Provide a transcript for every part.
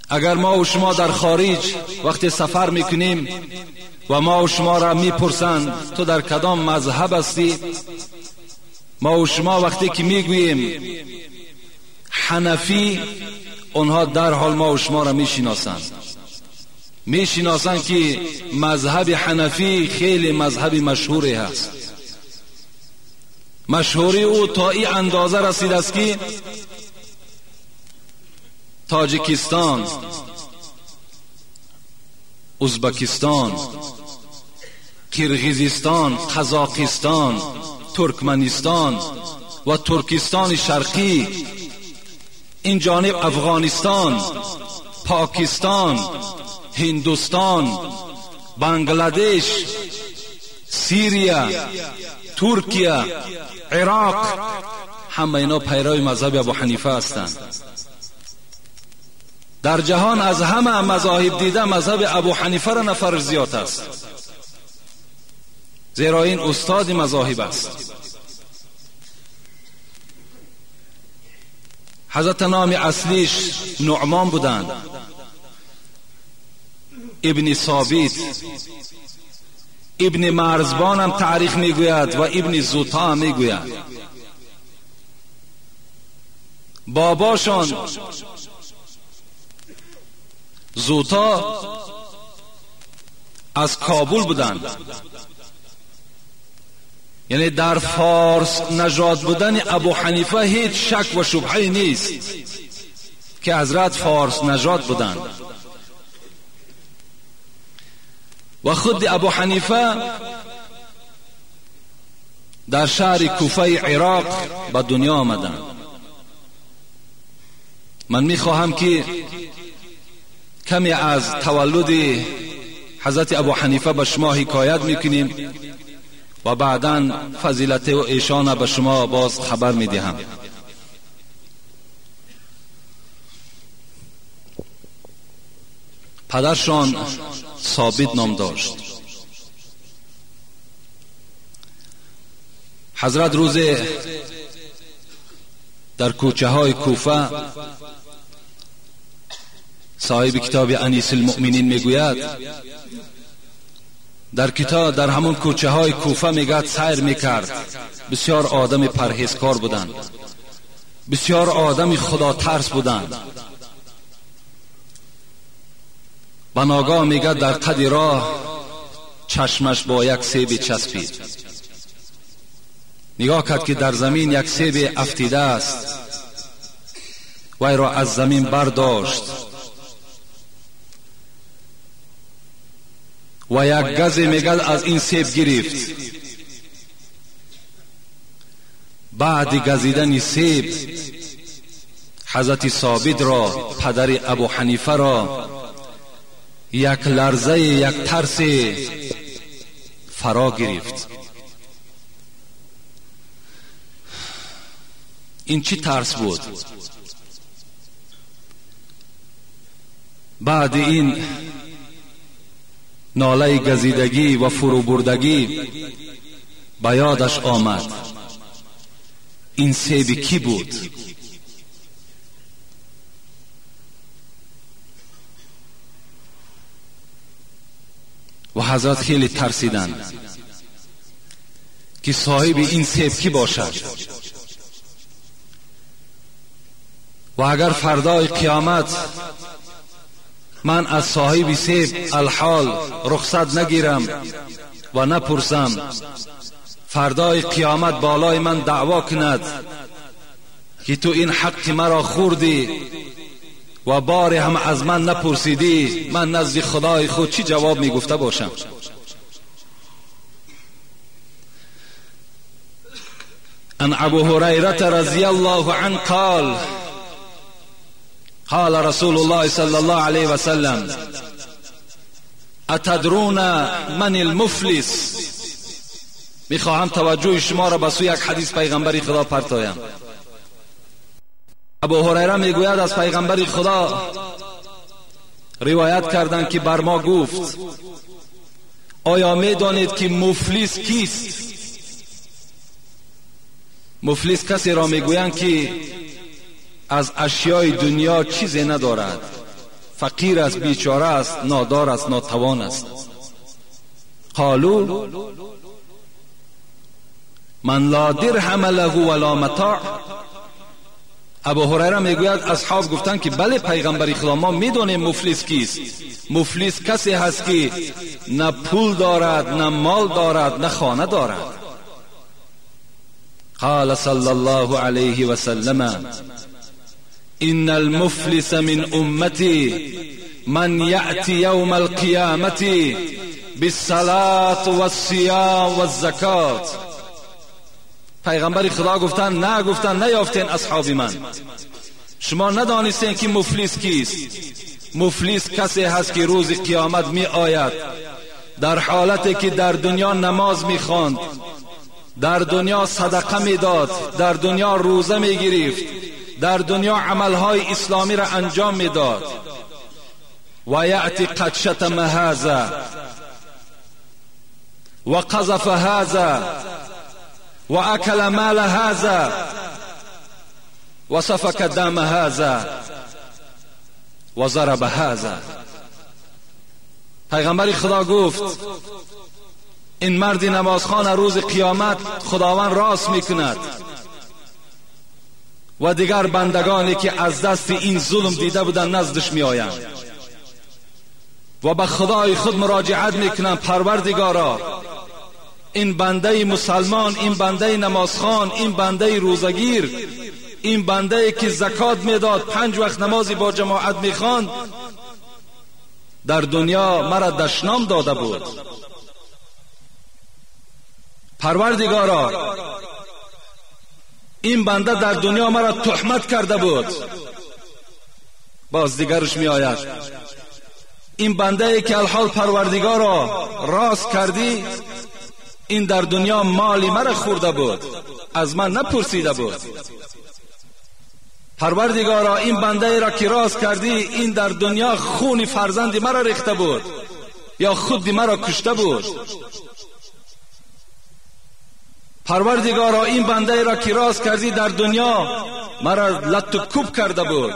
اگر ما و شما در خارج وقتی سفر میکنیم و ما و شما را میپرسند تو در کدام مذهب هستی، ما و شما وقتی که میگوییم حنفی، اونها در حال ما و شما را میشناسند که مذهب حنفی خیلی مذهب مشهوری هست. مشهوری او تا این اندازه رسیده است که تاجیکستان، ازبکستان، کرغیزستان، قزاقستان، ترکمنستان و ترکستان شرقی، این جانب افغانستان، پاکستان، هندوستان، بنگلادش، سوریه، ترکیه، عراق، همه اینا پیرو مذهب ابو حنیفه هستند. در جهان از همه مذاهب دیده مذهب ابو حنیفه را نفر زیاد است، زیرا این استاد مذاهب است. حضرت نام اصلیش نعمان بودند، ابن ثابت، ابن مرزبان هم تاریخ میگوید و ابن زوتا هم میگوید. باباشان زوتا از کابل بودند، یعنی در فارس نژاد بودن ابو حنیفه هیچ شک و شبهه نیست که حضرت فارس نژاد بودند. و خود ابو حنیفه در شهر کوفه عراق به دنیا آمدند. من میخواهم که کمی از تولد حضرت ابو حنیفه به شما حکایت میکنیم و بعداً فضیلت و ایشان به شما باز خبر میدهم. پدرشان ثابت نام داشت. حضرت روز در کوچه های کوفه، صاحب کتاب انیس المؤمنین میگوید در همون کوچه های کوفه میگد سیر میکرد. بسیار آدم پرهیزکار بودند، بسیار آدم خدا ترس بودند. بناگاه میگد در قد راه چشمش با یک سیب چسبید. نگاه کرد که در زمین یک سیب افتیده است، وی را از زمین برداشت و یک گز میگد از این سیب گرفت. بعد گزیدن سیب حضرت ثابت را، پدر ابو حنیفه را، یک لرزه، یک ترس فرا گرفت. این چی ترس بود؟ بعد این ناله گزیدگی و فروبردگی به یادش آمد این سیب کی بود؟ و حضرت خیلی ترسیدند که صاحب این سیب کی باشد و اگر فردای قیامت من از صاحب سیب الحال رخصت نگیرم و نپرسم، فردای قیامت بالای من دعوا کند که تو این حق مرا خوردی و بار هم از من نپرسیدی، من نزد خدای خود چی جواب می گفته باشم؟ ان ابو هریره رضی الله عنه قال قال رسول الله صلی الله علیه و سلم اتدرون من المفلس. میخواهم توجه شما را به سوی یک حدیث پیغمبر خدا پرتایم. ابو هریره میگوید از پیغمبر خدا روایت کردند که بر ما گفت آیا میدانید که مفلس کیست؟ مفلس کسی را میگویند که از اشیای دنیا چیزی ندارد، فقیر است، بیچاره است، نادار است، ناتوان است. قالوا من لا درهم له ولا متاع. ابو هریره میگوید اصحاب گفتن که بله پیغمبر خدا، ما میدونیم مفلس کیست. مفلس کسی هست که نه پول دارد، نه مال دارد، نه خانه دارد. قال صلی الله علیه و سلم ان المفلس من امتی من یأتی یوم القیامت بالصلاة والصیام والزکات. پیغمبر خدا گفتن نیافتین اصحاب من، شما ندانستین که مفلس کیست. مفلس کسی هست که روز قیامت می آید در حالتی که در دنیا نماز می خواند، در دنیا صدقه می داد، در دنیا روزه می گرفت، در دنیا عملهای اسلامی را انجام می داد. و یأتی قد شتم هذا و قذف هذا و اکل مال هذا و سفک دم هذا و ضرب هذا. پیغمبر خدا گفت این مرد نمازخوان روز قیامت خداوند راست میکند و دیگر بندگانی که از دست این ظلم دیده بودن نزدش میآیند و به خدای خود مراجعت میکنند پروردگارا، این بنده مسلمان، این بنده نمازخوان، این بنده روزگیر، این بنده که زکات میداد، 5 وقت نمازی با جماعت میخواند، در دنیا مرا دشنام داده بود. پروردگارا این بنده در دنیا مرا تهمت کرده بود. باز دیگرش می آید این بنده ای که الحال پروردگارا راست کردی، این در دنیا مالی مرا خورده بود، از من نپرسیده بود. پروردگارا این بنده ای را که راست کردی، این در دنیا خون فرزند مرا ریخته بود یا خود مرا کشته بود. پروردگارا این بنده ای را که راست کردی در دنیا مرا لط و کوب کرده بود،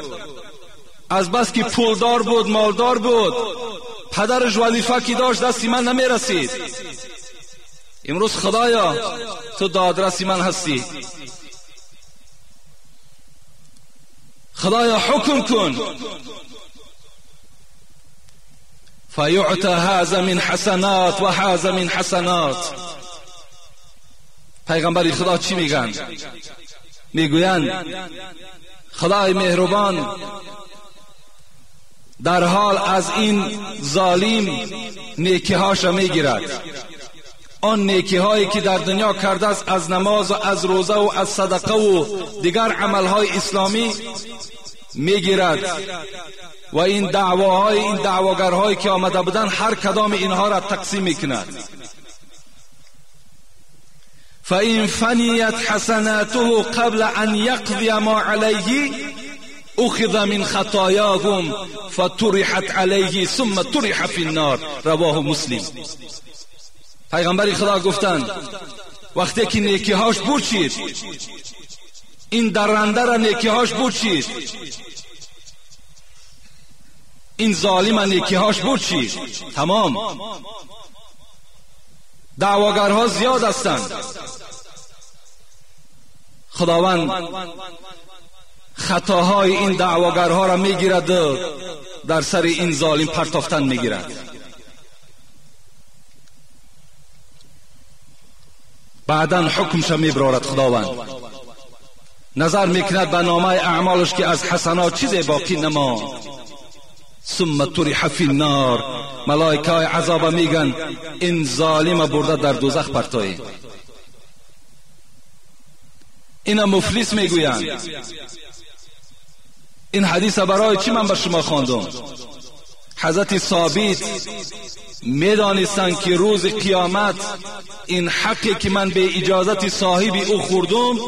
از بس که پولدار بود، مالدار بود، پدرش وظیفه که داشت دستی من نمی رسید. امروز خدایا تو دادرسی من هستی، خدایا حکم کن. فیعطى هذا من حسنات و هذا من حسنات. پیغمبر خدا چی میگن؟ میگویند خدای مهربان در حال از این ظالم نیکی‌هاش میگیرد، آن نیکی‌هایی که در دنیا کرده است از نماز و از روزه و از صدقه و دیگر عملهای اسلامی میگیرد و این دعواهای، این دعواگرهایی که آمده بودن، هر کدام اینها را تقسیم میکند. فإن فنيت حسناته قبل أن يقضي ما عليه أخذ من خطاياهم فطرحت عليه ثم طرح في النار. رواه مسلم. پیغمبر خدا گفتند وقتی که نیکی‌هاش بوشید، این درنده را نیکی‌هاش بوشید، این ظالم نیکی‌هاش بوشید، تمام. دعواگرها زیاد هستند. خداوند خطاهای این دعواگرها را میگیرد و در سر این ظالم پرتافتن میگیرد. بعداً حکمش میبرارد. خداوند نظر میکند به نامه اعمالش که از حسنات چیزی باقی نماند. ثم طرح فی النار. ملائکه عذاب میگن این ظالم برده در دوزخ پرتایی. اینا مفلس میگویند. این حدیث برای چی من به شما خواندم؟ حضرت ثابت میدانستند که روز قیامت این حقی که من به اجازت صاحب او خوردم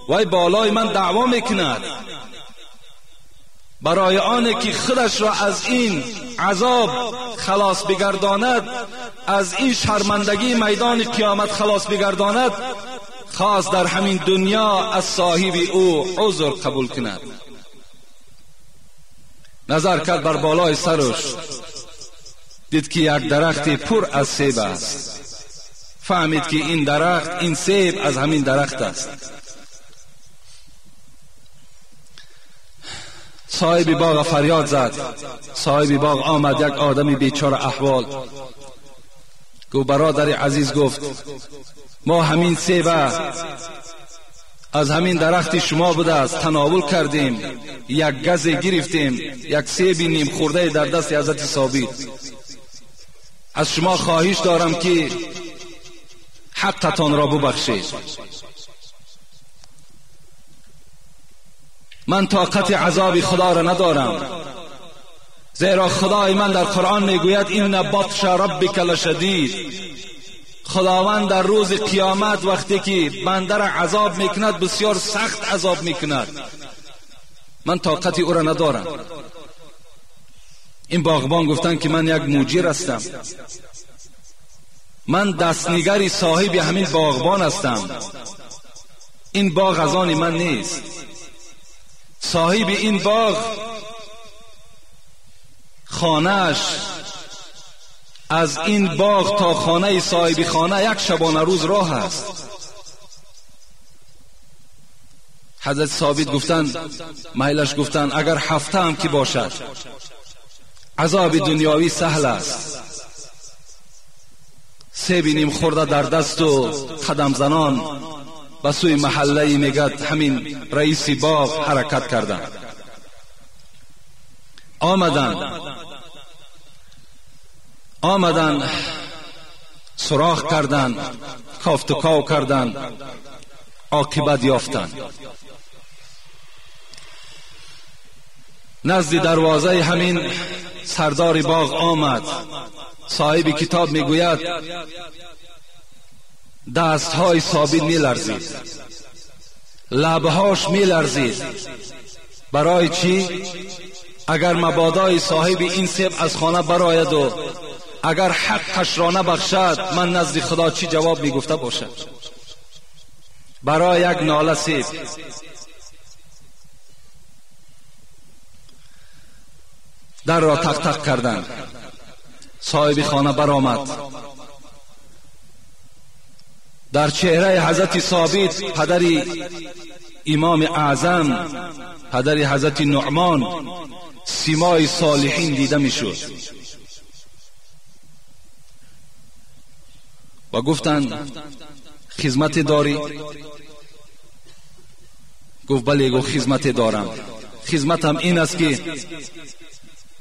وای بالای من دعوا میکند، برای آنه که خودش را از این عذاب خلاص بگرداند، از این شرمندگی میدان قیامت خلاص بگرداند، خواست در همین دنیا از صاحب او عذر قبول کند. نظر کرد بر بالای سرش، دید که یک درخت پر از سیب است. فهمید که این درخت، این سیب از همین درخت است. صاحب باغ فریاد زد. صاحب باغ آمد، یک آدمی بیچاره احوال. گفت برادر عزیز، گفت ما همین سیب از همین درخت شما بوده است، تناول کردیم، یک گز گرفتیم، یک سیب نیم خورده در دست حضرت ثابت. از شما خواهش دارم که حقتان را ببخشید. من طاقت عذاب خدا را ندارم، زیرا خدای من در قرآن میگوید این بطش ربک لشدید. خداوند در روز قیامت وقتی که بنده را عذاب میکند بسیار سخت عذاب میکند. من طاقت او را ندارم. این باغبان گفتن که من یک مجیر هستم، من دستنگری صاحب همین باغبان هستم، این باغ از آن من نیست. صاحب این باغ خانه‌اش از این باغ تا خانه صاحب خانه یک شبانه روز راه است. حضرت ثابت گفتند، مایلش گفتند اگر هفته هم که باشد عذاب دنیاوی سهل است. سیب نیم خورده در دست و قدم زنان به سوی محله میگد همین رئیس باغ حرکت کردند. آمدن سراغ کردند، کافت و کاو کردند، عاقبت یافتند. نزد دروازه همین سردار باغ آمد. صاحب کتاب میگوید دستهای ثابت میلرزید، لبهاش میلرزید. برای چی؟ اگر مبادای صاحب این سیب از خانه براید و اگر حقش را نبخشد من نزد خدا چی جواب میگفته باشد. برای یک ناله سیب. در را تق تق کردند. صاحب خانه برآمد. در چهره حضرت ثابت پدر امام اعظم، پدر حضرت نعمان، سیمای صالحین دیده میشد و گفتند خدمت داری؟ گفت بله. گفت خدمت دارم. خدمتم این است که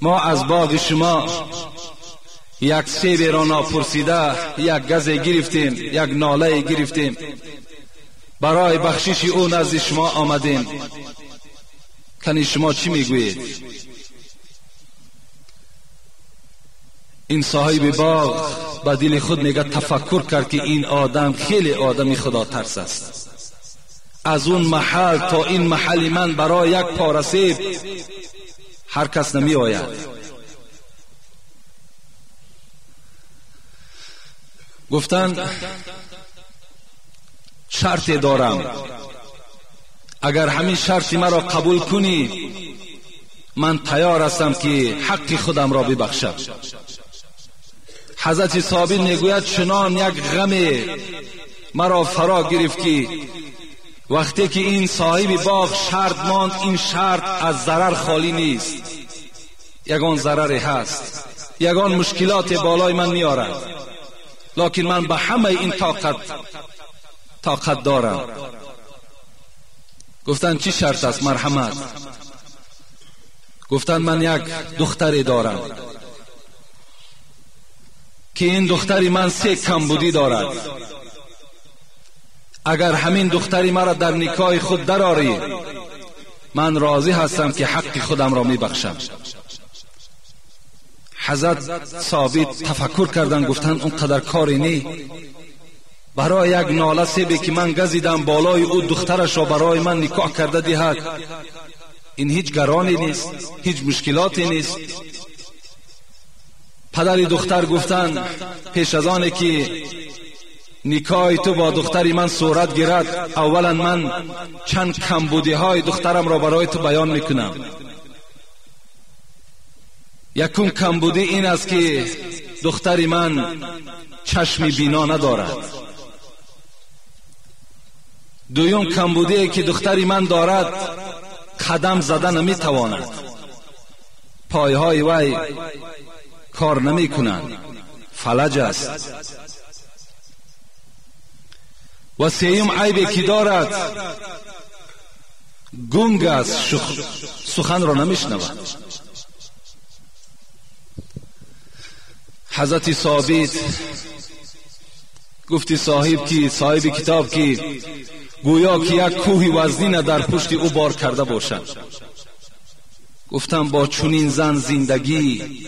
ما از باغ شما یک سیب را ناپرسیده یک گز گرفتیم، یک ناله گرفتیم، برای بخشش او نزد شما آمدیم. کنی شما چی میگویید؟ این صاحب باغ با دل خود میگه تفکر کرد که این آدم خیلی آدمی خدا ترس است. از اون محل تا این محل من برای یک پاره سیب هر کس نمی آید. گفتند شرطی دارم، اگر همین شرط مرا قبول کنی من تیار هستم که حق خودم را ببخشم. حضرت ثابت میگوید چنان یک غم مرا فرا گرفت که وقتی که این صاحب باغ شرط ماند، این شرط از ضرر خالی نیست، یگان ضرری هست، یگان مشکلات بالای من میارد، لکن من به همه این طاقت دارم. گفتن چی شرط است؟ مرحمت. گفتن من یک دختری دارم که این دختری من 3 کمبودی دارد. اگر همین دختری مرا در نکاح خود درآری من راضی هستم که حق خودم را میبخشم. حضرت ثابت تفکر کردن، گفتن اون قدر کاری نی. برای یک ناله سیبی که من گزیدم بالای او دخترش را برای من نکاح کرده دهد، این هیچ گرانی نیست، هیچ مشکلاتی نیست. پدر دختر گفتن پیش از آنه که نکاح تو با دختری من صورت گیرد، اولا من چند کمبودی های دخترم را برای تو بیان میکنم. یکم کمبودی این است که دختری من چشم بینا ندارد. دویم کمبودی که دختری من دارد، قدم زدن نمیتواند، پایهای وی کار نمی کنند، فلج است. و سوم عیبی که دارد، گنگ است، سخن را نمیشنود. حضرت ثابت گفتی صاحب کتاب که گویا که یک کوه وزنین در پشت او بار کرده باشد. گفتم با چنین زن زندگی،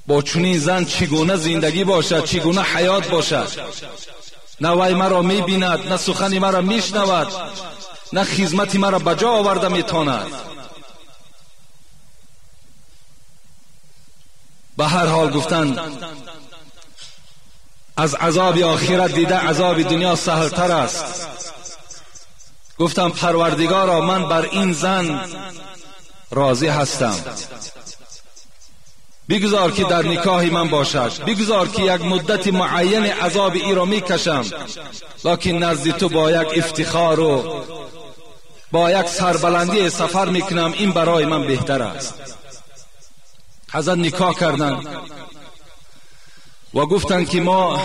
با چنین زن چگونه زندگی باشد، چگونه حیات باشد؟ نه وی مرا میبیند، نه سخنی مرا میشنود، نه خدمتی مرا بجا آورده میتواند. به هر حال گفتن از عذاب آخرت دیده عذاب دنیا سهلتر است. گفتم پروردگارا من بر این زن راضی هستم، بگذار که در نکاح من باشد، بگذار که یک مدت معین عذاب ای را میکشم، لکن نزد تو با یک افتخار و با یک سربلندی سفر میکنم، این برای من بهتر است. حضرت نکاح کردن و گفتن که ما،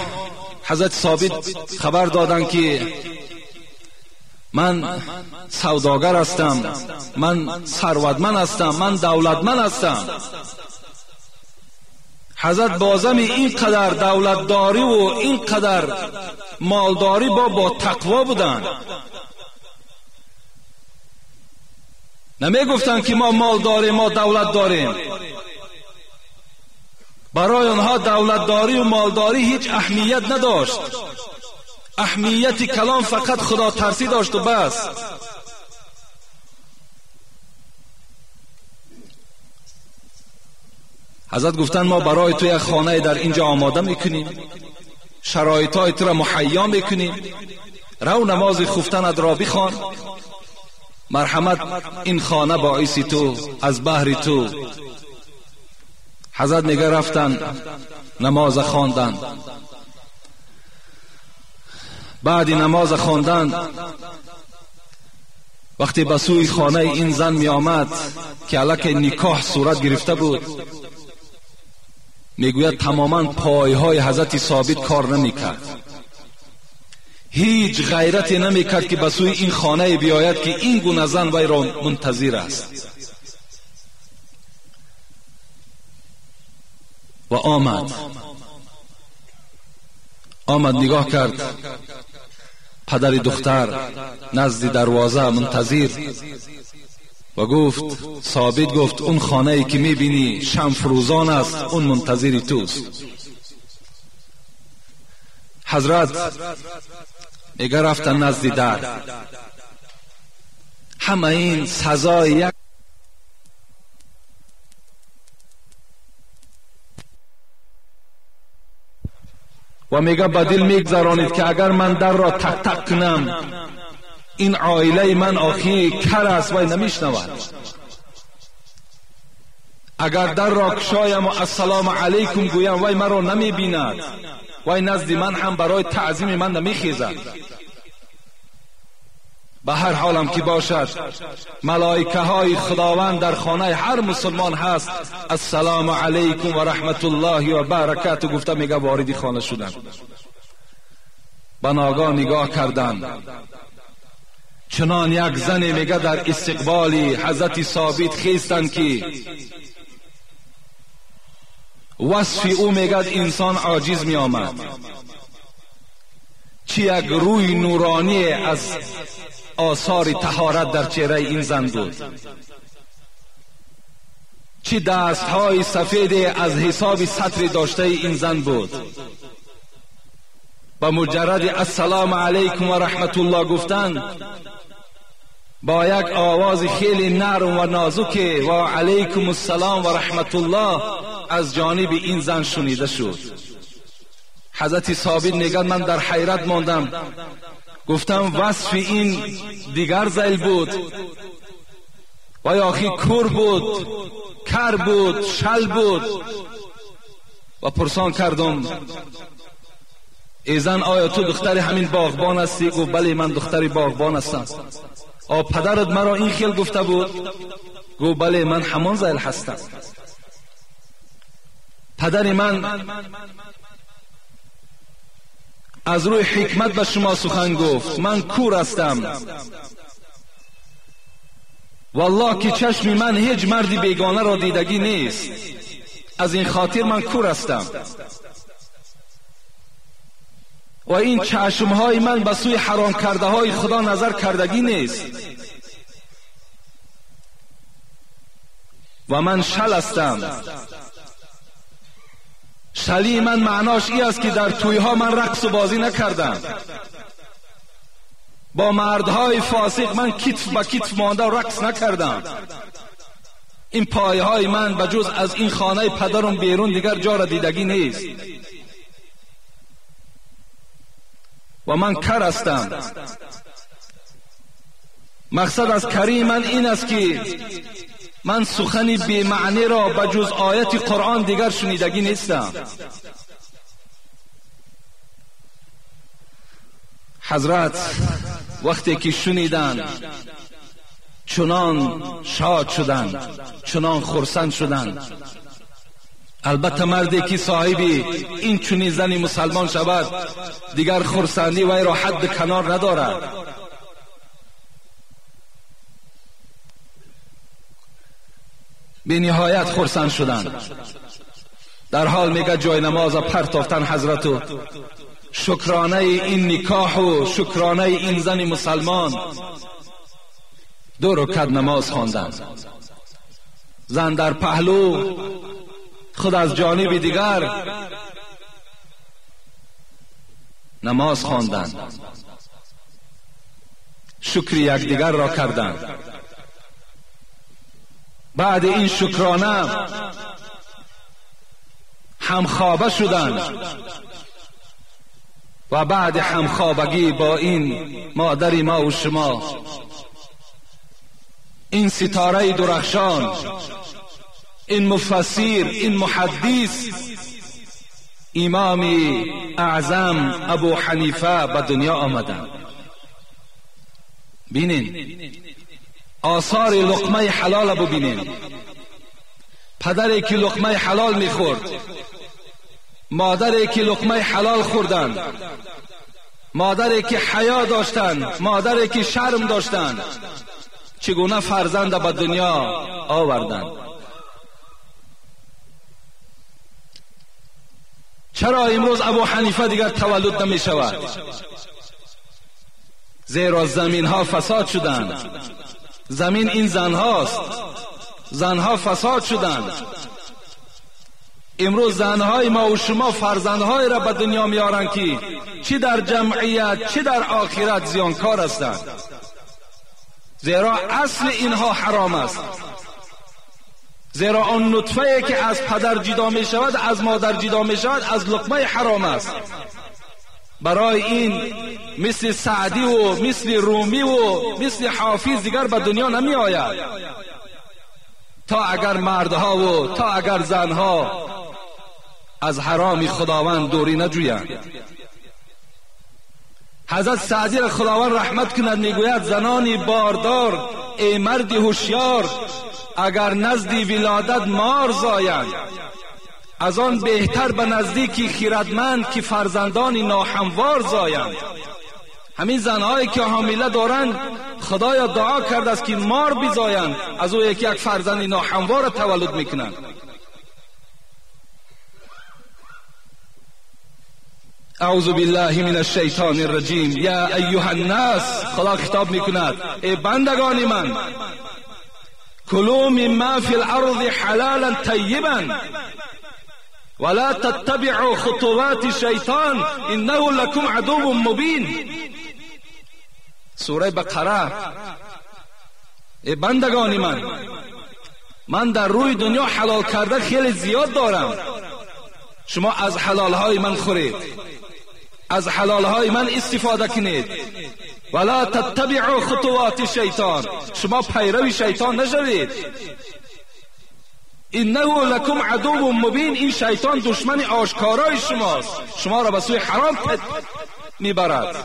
حضرت ثابت خبر دادن که من سوداگر هستم، من ثروتمند هستم، من دولتمند هستم. حضرت بازم اینقدر دولتداری و اینقدر مالداری با تقوا بودن. نمی گفتن که ما مال داریم، ما دولت داریم. برای آنها دولتداری و مالداری هیچ اهمیت نداشت. اهمیت کلام فقط خدا ترسی داشت و بس. حضرت گفتن ما برای تو یک خانه در اینجا آماده میکنیم، شرایطهای تو را مهیا میکنیم، رو نماز خفتنت را بخوان، مرحمت این خانه باعث تو، از بحر تو. حضرت میگه رفتن نماز خواندن. بعد نماز خواندن وقتی به سوی خانه این زن می آمد که الک نکاح صورت گرفته بود، میگوید تماما پایهای حضرت ثابت کار نمی کرد، هیچ غیرتی نمی کرد که به سوی این خانه بیاید که این گونه زن وی را منتظر است. و آمد نگاه کرد، پدر دختر نزد دروازه منتظر و گفت، ثابت گفت اون خانه ای که میبینی شمع فروزان است، اون منتظر توست. حضرت میگه رفتن نزد در. همه این سزای یک و میگه بدل میگذرانید که اگر من در را تک تک کنم، این عائله من آخی کر است و نمیشنود. اگر در را کشایم و السلام علیکم گویم، وی مرا نمیبیند، وی نزد من هم برای تعظیم من نمیخیزد. به هر حالم که باشد، ملائکه های خداوند در خانه هر مسلمان هست، السلام علیکم و رحمت الله و برکاته گفته میگه وارد خانه شدن. به ناگاه نگاه کردن، چنان یک زن میگه در استقبال حضرت ثابت خیستن که وصف او میگه انسان عاجز می آمد. چی یک روی نورانی از آثار طهارت در چهره این زن بود، چی دستهای سفید از حساب سطر داشته این زن بود. با مجرد السلام علیکم و رحمت الله گفتن، با یک آواز خیلی نرم و نازک و علیکم السلام و رحمت الله از جانب این زن شنیده شد. حضرت ثابت میگن من در حیرت ماندم، گفتم وصف این دیگر ذیل بود و یا آخی کور بود، کر بود، شل بود. و پرسان کردم ایزن آیا تو دختر همین باغبان هستی؟ گفت بله من دختر باغبان هستم. پدرت مرا این خیل گفته بود؟ گفت بله من همان ذیل هستم. پدر من از روی حکمت به شما سخن گفت. من کور هستم، والله که چشم من هیچ مردی بیگانه را دیدگی نیست، از این خاطر من کور هستم و این چشمهای من به سوی حرام کرده های خدا نظر کردگی نیست. و من شل هستم. شلی من معناش ای است که در تویها من رقص و بازی نکردم، با مردهای فاسق من کتف با کتف مانده و رقص نکردم. این پایه های من بجز از این خانه پدرم بیرون دیگر جا را دیدگی نیست. و من کر هستم. مقصد از کری من این است که من سخنی بی معنی را بجز آیت قرآن دیگر شنیدگی نیستم. حضرت وقتی که شنیدن چنان شاد شدند، چنان خرسند شدند. البته مردی که صاحب این چنین زنی مسلمان شود دیگر خرسندی وی را حد کنار ندارد. به نهایت خرسند شدند. در حال میگه جای نماز پرتافتن حضرت و شکرانه این نکاح و شکرانه این زن مسلمان 2 رکعت نماز خواندند. زن در پهلو، خود از جانب دیگر نماز خواندند، شکر یکدیگر را کردند. بعد این شکرانه همخوابه شدند و بعد همخوابگی با این مادر ما و شما، این ستاره درخشان، این مفسر، این محدث، امام اعظم ابو حنیفه به دنیا آمدند. بینین آثار لقمه حلال ببینین. پدری که لقمه حلال میخورد، مادری که لقمه حلال خوردند، مادری که حیا داشتند، مادری که شرم داشتند، چگونه فرزند به دنیا آوردند. چرا امروز ابو حنیفه دیگر تولد نمی شود؟ زیرا زمین ها فساد شدند. زمین این زنهاست. زنها فساد شدند. امروز زنهای ما و شما فرزندهای را به دنیا میارند که چی در جمعیت چی در آخرت زیانکار هستند. زیرا اصل اینها حرام است. زیرا آن نطفه که از پدر جدا می شود، از مادر جدا می شود، از لقمه حرام است. برای این مثل سعدی و مثل رومی و مثل حافظ دیگر به دنیا نمی آید، تا اگر مردها و تا اگر زنها از حرام خداوند دوری نجویند. حضرت سعدی را خداوند رحمت کند میگوید زنانی باردار ای مرد هوشیار، اگر نزدی ولادت مار زایند، از آن بهتر به نزدیکی خیرتمند که فرزندانی ناهموار زایند. همین زنهایی که حامله دارند خدایا دعا کرده است که مار بزایند، از او یک فرزند ناهموار تولد میکنند. اعوذ بالله من الشیطان الرجیم. یا ایها الناس، خدا خطاب میکند ای بندگان من، کلوا مما فی الارض حلالا طیبا ولا تتبعوا خطوات الشیطان انه لکم عدو مبین. سوره بقره. ای بندگان من در روی دنیا حلال کرده خیلی زیاد دارم، شما از حلالهای من خورید، از حلالهای من استفاده کنید. ولا تتبعوا خطوات شیطان، شما پیرو شیطان نشوید. انه لکم عدو مبین، این شیطان دشمن آشکارای شماست، شما را به سوی حرام میبرد.